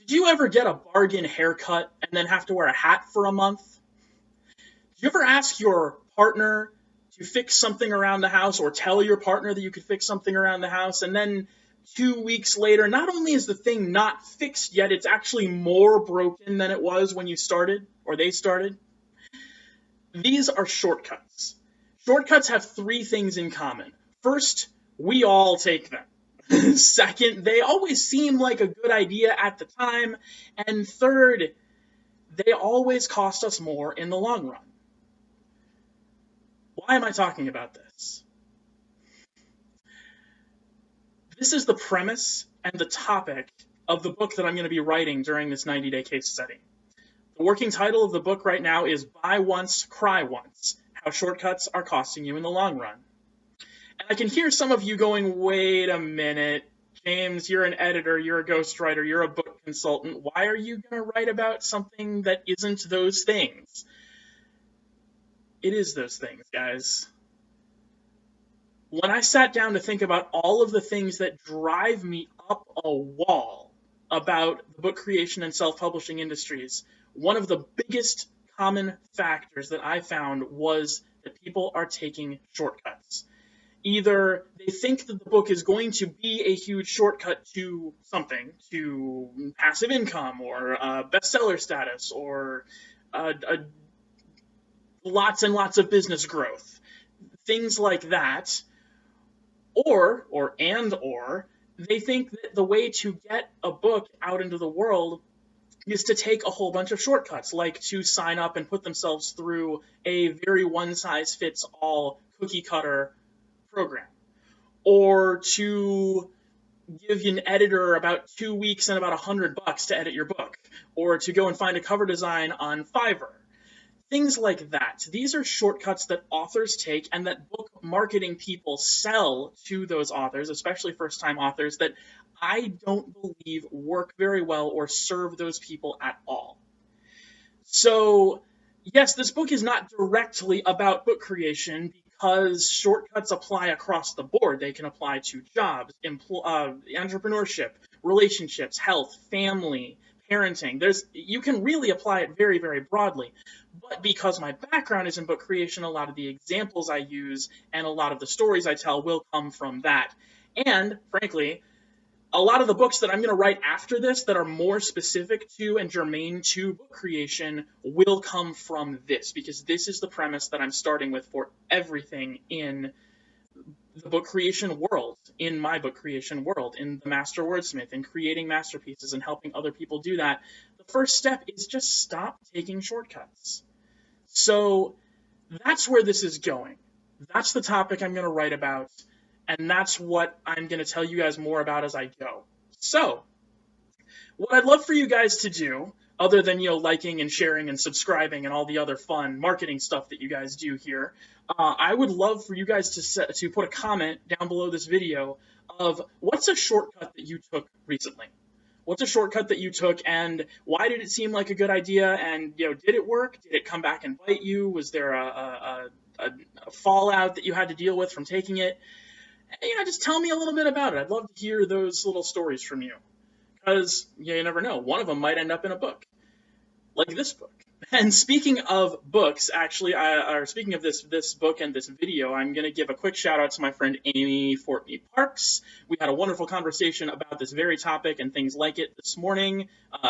Did you ever get a bargain haircut and then have to wear a hat for a month? Did you ever ask your partner to fix something around the house, or tell your partner that you could fix something around the house, and then 2 weeks later, not only is the thing not fixed yet, it's actually more broken than it was when you started, or they started? These are shortcuts. Shortcuts have three things in common. First, we all take them. Second, they always seem like a good idea at the time. And third, they always cost us more in the long run. Why am I talking about this? This is the premise and the topic of the book that I'm going to be writing during this 90-day case study. The working title of the book right now is Buy Once, Cry Once: How Shortcuts Are Costing You in the Long Run. And I can hear some of you going, wait a minute, James, you're an editor, you're a ghostwriter, you're a book consultant. Why are you going to write about something that isn't those things? It is those things, guys. When I sat down to think about all of the things that drive me up a wall about the book creation and self-publishing industries, one of the biggest common factors that I found was that people are taking shortcuts. Either they think that the book is going to be a huge shortcut to something, to passive income or bestseller status or lots and lots of business growth, things like that, or they think that the way to get a book out into the world is to take a whole bunch of shortcuts, like to sign up and put themselves through a very one-size-fits-all cookie-cutter program, or to give an editor about 2 weeks and about $100 to edit your book, or to go and find a cover design on Fiverr. Things like that. These are shortcuts that authors take and that book marketing people sell to those authors, especially first-time authors, that I don't believe work very well or serve those people at all. So, yes, this book is not directly about book creation because shortcuts apply across the board. They can apply to jobs, entrepreneurship, relationships, health, family, parenting. You can really apply it very, very broadly. But because my background is in book creation, a lot of the examples I use and a lot of the stories I tell will come from that. And, frankly, a lot of the books that I'm going to write after this that are more specific to and germane to book creation will come from this, because this is the premise that I'm starting with for everything in the book creation world, in my book creation world, in the master wordsmith, in creating masterpieces and helping other people do that. The first step is just stop taking shortcuts. So that's where this is going. That's the topic I'm going to write about, and that's what I'm going to tell you guys more about as I go. So what I'd love for you guys to do, other than, liking and sharing and subscribing and all the other fun marketing stuff that you guys do here, I would love for you guys to put a comment down below this video of what's a shortcut that you took recently. What's a shortcut that you took, and why did it seem like a good idea? And did it work? Did it come back and bite you? Was there a fallout that you had to deal with from taking it? Just tell me a little bit about it. I'd love to hear those little stories from you, because you never know. One of them might end up in a book, like this book. And speaking of books, actually, speaking of this book and this video, I'm going to give a quick shout out to my friend Amy Fortney Parks. We had a wonderful conversation about this very topic and things like it this morning.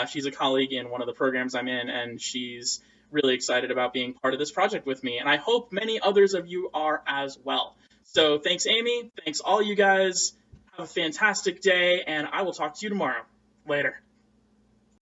She's a colleague in one of the programs I'm in, and she's really excited about being part of this project with me. And I hope many others of you are as well. So thanks, Amy. Thanks, all you guys. Have a fantastic day, and I will talk to you tomorrow. Later.